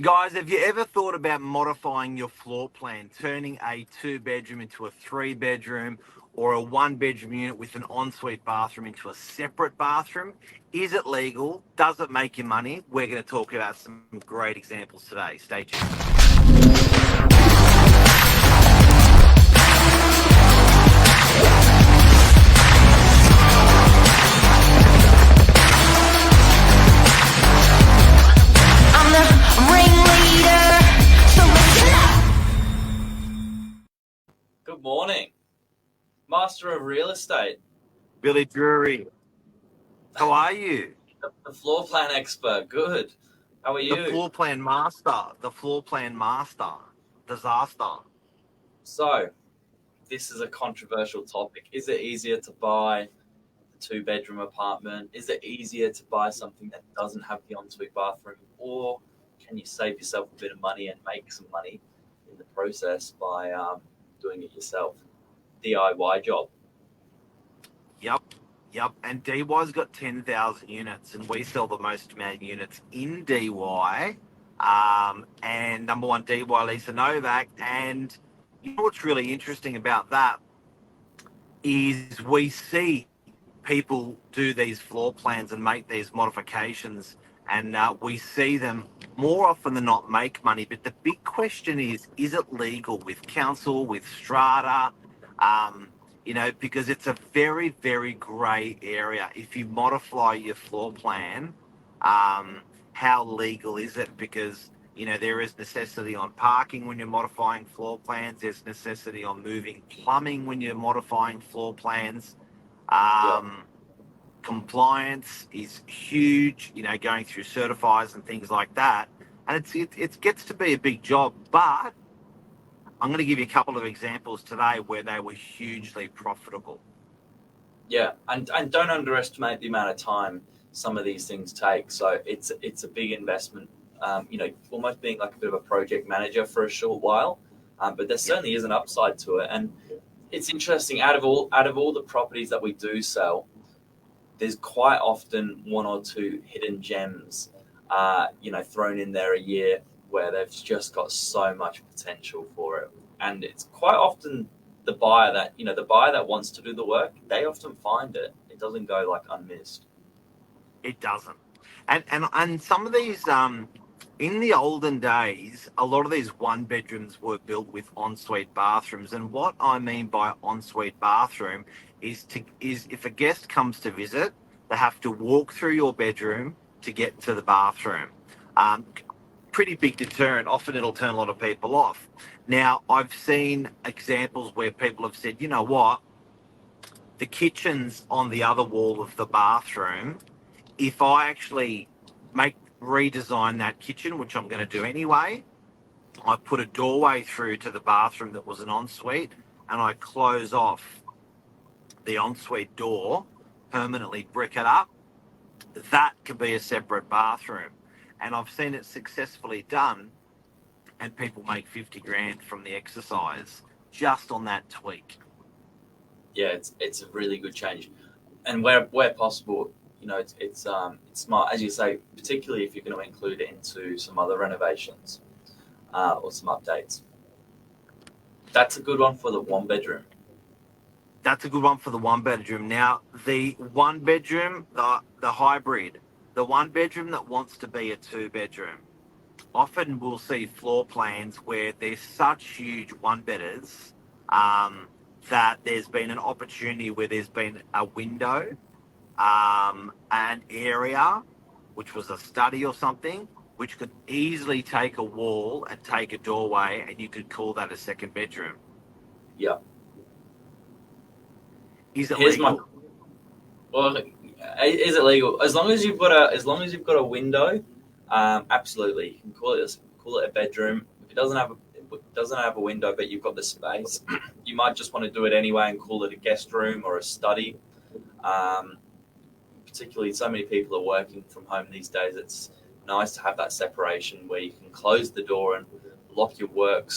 Guys, have you ever thought about modifying your floor plan, turning a two-bedroom into a three-bedroom or a one-bedroom unit with an ensuite bathroom into a separate bathroom? Is it legal? Does it make you money? We're going to talk about some great examples today. Stay tuned. I'm the ringleader, so listen up. Good morning, Master of Real Estate, Billy Brewery, how are you? the floor plan expert. Good. How are The you? floor plan master, the floor plan master, disaster. So, this is a controversial topic. Is it easier to buy a two-bedroom apartment? Is it easier to buy something that doesn't have the ensuite bathroom? Or can you save yourself a bit of money and make some money in the process by doing it yourself? DIY job. Yep, yep. And DY's got 10,000 units, and we sell the most amount of units in DY. And number one, DY Lisa Novak. And you know what's really interesting about that is we see people do these floor plans and make these modifications, and we see them more often than not make money. But the big question is it legal with council, with Strata? Because it's a very, very grey area. If you modify your floor plan, how legal is it? Because there is necessity on parking when you're modifying floor plans. There's necessity on moving plumbing when you're modifying floor plans. Yeah. Compliance is huge, going through certifiers and things like that. And it gets to be a big job, but I'm going to give you a couple of examples today where they were hugely profitable. Yeah, and don't underestimate the amount of time some of these things take. So it's a big investment. Almost being like a bit of a project manager for a short while, but there Yep. certainly is an upside to it. And it's interesting. Out of all the properties that we do sell, there's quite often one or two hidden gems, thrown in there a year where they've just got so much potential for it. And it's quite often the buyer that wants to do the work, they often find it. It doesn't go like unmissed. It doesn't. And some of these in the olden days, a lot of these one bedrooms were built with ensuite bathrooms. And what I mean by ensuite bathroom is if a guest comes to visit, they have to walk through your bedroom to get to the bathroom. Um, Pretty big deterrent. Often it'll turn a lot of people off. Now, I've seen examples where people have said, you know what, the kitchen's on the other wall of the bathroom. If I actually redesign that kitchen, which I'm going to do anyway, I put a doorway through to the bathroom that was an ensuite, and I close off the ensuite door, permanently brick it up. That could be a separate bathroom, and I've seen it successfully done, and people make 50 grand from the exercise just on that tweak. Yeah, it's a really good change. And where possible, it's smart, as you say, particularly if you're going to include it into some other renovations or some updates. That's a good one for the one bedroom. That's a good one for the one bedroom. Now, the one bedroom, the hybrid, the one bedroom that wants to be a two bedroom, often we'll see floor plans where there's such huge one bedders that there's been an opportunity where there's been a window, an area, which was a study or something, which could easily take a wall and take a doorway, and you could call that a second bedroom. Yeah. Is it Here's my legal? Well, is it legal? As long as you've got a window, absolutely. You can call it a bedroom. If it doesn't have a window, but you've got the space, you might just want to do it anyway and call it a guest room or a study. Um, Particularly, so many people are working from home these days. It's nice to have that separation where you can close the door and lock your work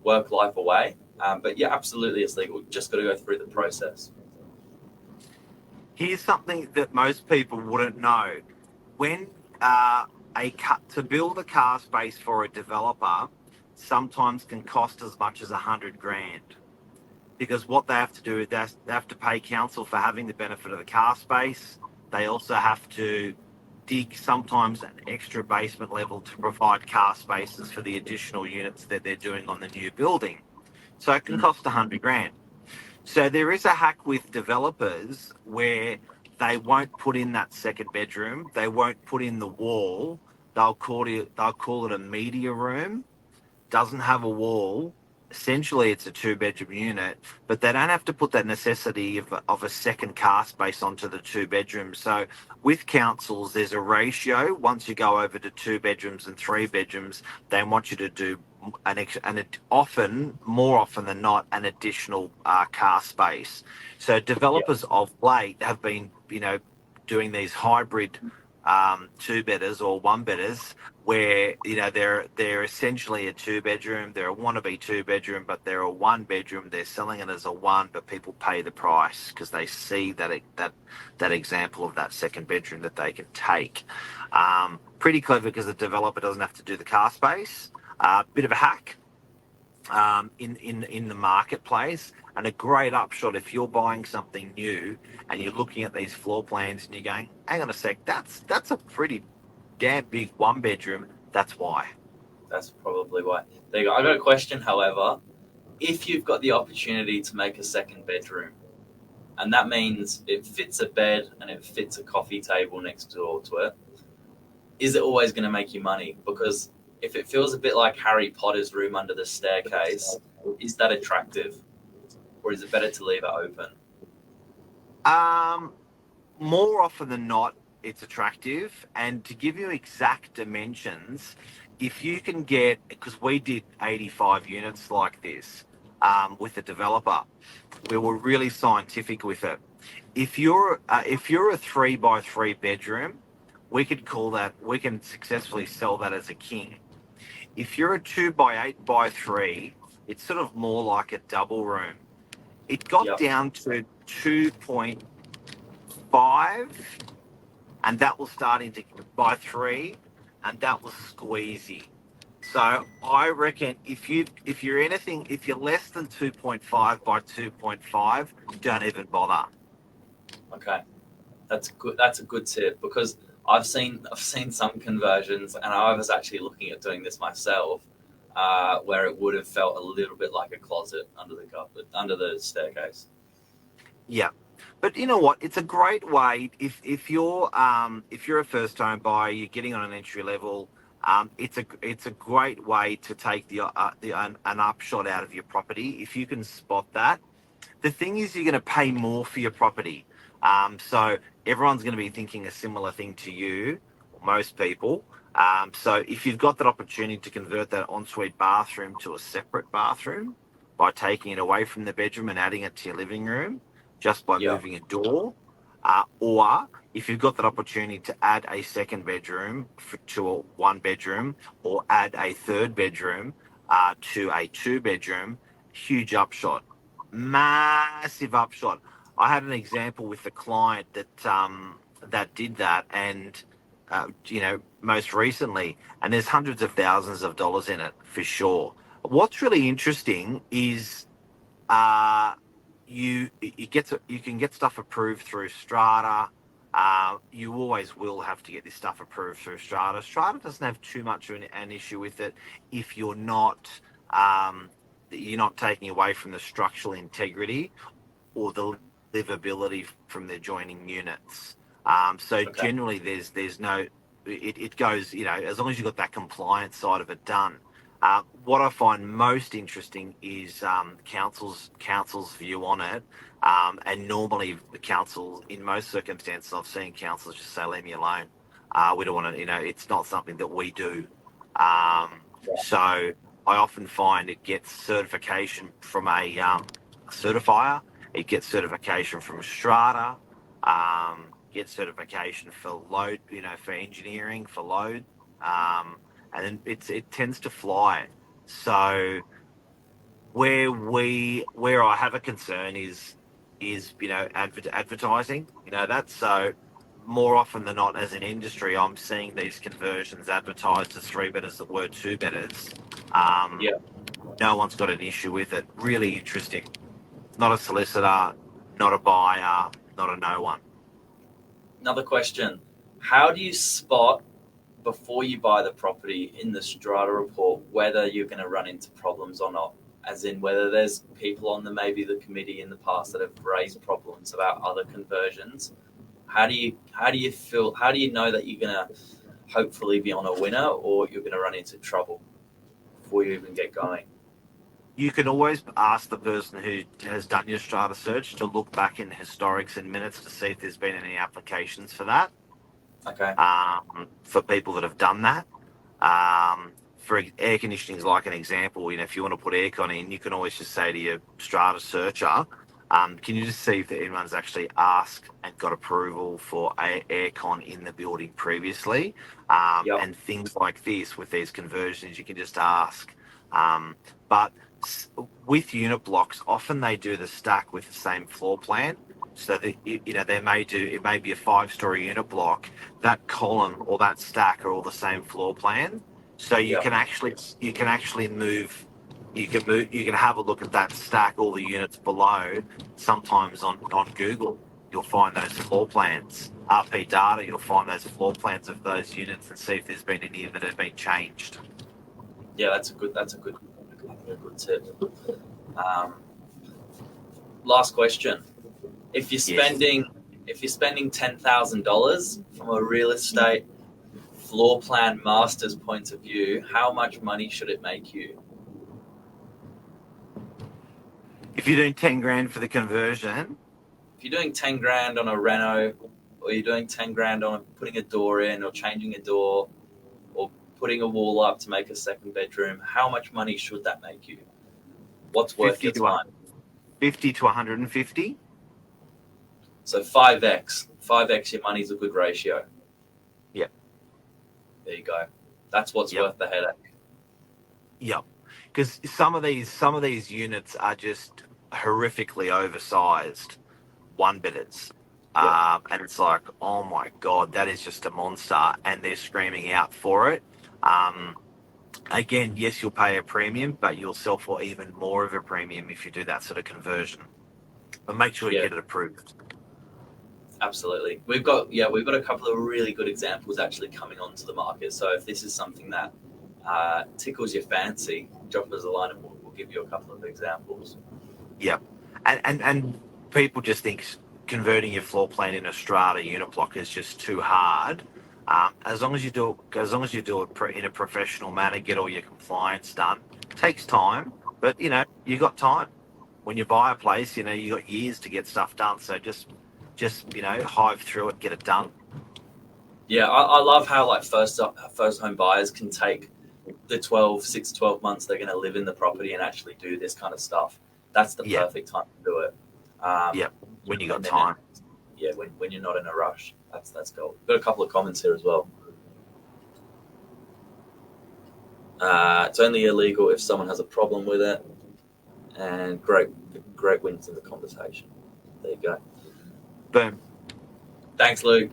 life away. But yeah, absolutely, it's legal. You've just got to go through the process. Here's something that most people wouldn't know. When uh, to build a car space for a developer sometimes can cost as much as 100 grand, because what they have to do is they have to pay council for having the benefit of the car space. They also have to dig sometimes an extra basement level to provide car spaces for the additional units that they're doing on the new building. So it can cost 100 grand. So there is a hack with developers where they won't put in that second bedroom. They won't put in the wall. They'll call it a media room. Doesn't have a wall. Essentially, it's a two-bedroom unit, but they don't have to put that necessity of a second car space onto the two bedrooms. So with councils, there's a ratio. Once you go over to two bedrooms and three bedrooms, they want you to do more often than not, an additional car space. So developers of late have been, doing these hybrid two bedders or one bedders where they're essentially a two bedroom, they're a wannabe two bedroom, but they're a one bedroom. They're selling it as a one, but people pay the price because they see that example of that second bedroom that they can take. Pretty clever because the developer doesn't have to do the car space. Bit of a hack in the marketplace, and a great upshot if you're buying something new and you're looking at these floor plans and you're going, hang on a sec, that's a pretty damn big one bedroom. That's why. That's probably why. There you go. I got a question, however. If you've got the opportunity to make a second bedroom, and that means it fits a bed and it fits a coffee table next door to it, is it always going to make you money? Because if it feels a bit like Harry Potter's room under the staircase, is that attractive? Or is it better to leave it open? More often than not, it's attractive. And to give you exact dimensions, if you can get, because we did 85 units like this with a developer, we were really scientific with it. If you're a 3x3 bedroom, we can successfully sell that as a king. If you're a 2x8x3, it's sort of more like a double room. It got down to 2.5, and that was starting to by 3, and that was squeezy. So I reckon if you're less than 2.5 by 2.5, don't even bother. Okay, that's good. That's a good tip, because I've seen some conversions, and I was actually looking at doing this myself, where it would have felt a little bit like a closet under the staircase. Yeah, but you know what? It's a great way if you're a first home buyer, you're getting on an entry level. It's a great way to take an upshot out of your property if you can spot that. The thing is, you're going to pay more for your property. So everyone's going to be thinking a similar thing to you, most people. So if you've got that opportunity to convert that ensuite bathroom to a separate bathroom by taking it away from the bedroom and adding it to your living room, just by moving a door, or if you've got that opportunity to add a second bedroom to a one bedroom, or add a third bedroom to a two bedroom, huge upshot, massive upshot. I had an example with a client that did that, and most recently, and there's hundreds of thousands of dollars in it for sure. What's really interesting is you can get stuff approved through Strata. You always will have to get this stuff approved through Strata. Strata doesn't have too much of an issue with it if you're not taking away from the structural integrity or the livability from the adjoining units. Generally, there's no. It goes, as long as you've got that compliance side of it done. What I find most interesting is council's view on it, and normally the council, in most circumstances, I've seen councils just say, "Leave me alone. We don't want to. It's not something that we do." So I often find it gets certification from a certifier. It gets certification from Strata. Gets certification for load, for engineering, for load. And then it tends to fly. So where I have a concern is advertising. That's so more often than not, as an industry, I'm seeing these conversions advertised as 3-bedders that were 2-bedders. Yeah. No one's got an issue with it. Really interesting. Not a solicitor, not a buyer, not a no one. Another question: how do you spot before you buy the property in the strata report whether you're going to run into problems or not? As in whether there's people on the committee in the past that have raised problems about other conversions. How do you know that you're going to hopefully be on a winner, or you're going to run into trouble before you even get going? You can always ask the person who has done your strata search to look back in historics and minutes to see if there's been any applications for that. Okay. For people that have done that. For air conditioning is like an example. If you want to put aircon in, you can always just say to your strata searcher, can you just see if anyone's actually asked and got approval for aircon in the building previously? Yep. And things like this with these conversions, you can just ask. But with unit blocks, often they do the stack with the same floor plan. So that it may be a 5-story unit block. That column or that stack are all the same floor plan. So you Yep. can actually move. You can have a look at that stack, all the units below. Sometimes on Google, you'll find those floor plans. RP data, you'll find those floor plans of those units and see if there's been any that have been changed. Yeah, that's a good tip. Last question: if you're spending $10,000 from a real estate floor plan master's point of view, how much money should it make you? If you're doing 10 grand for the conversion, If you're doing 10 grand on a reno, or you're doing 10 grand on putting a door in, or changing a door, or putting a wall up to make a second bedroom, how much money should that make you? What's worth 50 your to time? 50 to 150. So 5x your money's a good ratio. Yep. There you go. That's what's Yep. worth the headache. Yep. Because some of these units are just horrifically oversized 1-bedders. And it's like, oh my God, that is just a monster. And they're screaming out for it. Again, yes, you'll pay a premium, but you'll sell for even more of a premium if you do that sort of conversion. But make sure you Yeah. get it approved. Absolutely. We've got a couple of really good examples actually coming onto the market. So if this is something that tickles your fancy, drop us a line and we'll give you a couple of examples. Yep. And people just think converting your floor plan in a strata unit block is just too hard. As long as you do it in a professional manner, get all your compliance done. It takes time, but you got time. When you buy a place, you got years to get stuff done. So just hive through it, get it done. Yeah, I love how like first home buyers can take the 12 months they're going to live in the property and actually do this kind of stuff. That's the perfect time to do it. When you got time. When you're not in a rush. That's gold. Got a couple of comments here as well. It's only illegal if someone has a problem with it. And great wins in the conversation. There you go. Boom. Thanks, Luke.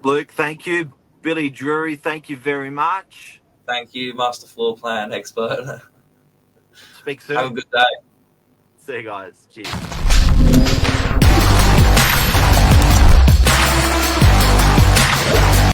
Luke, thank you. Billy Brewery, thank you very much. Thank you, Master Floor Plan Expert. Speak soon. Have a good day. See you guys. Cheers.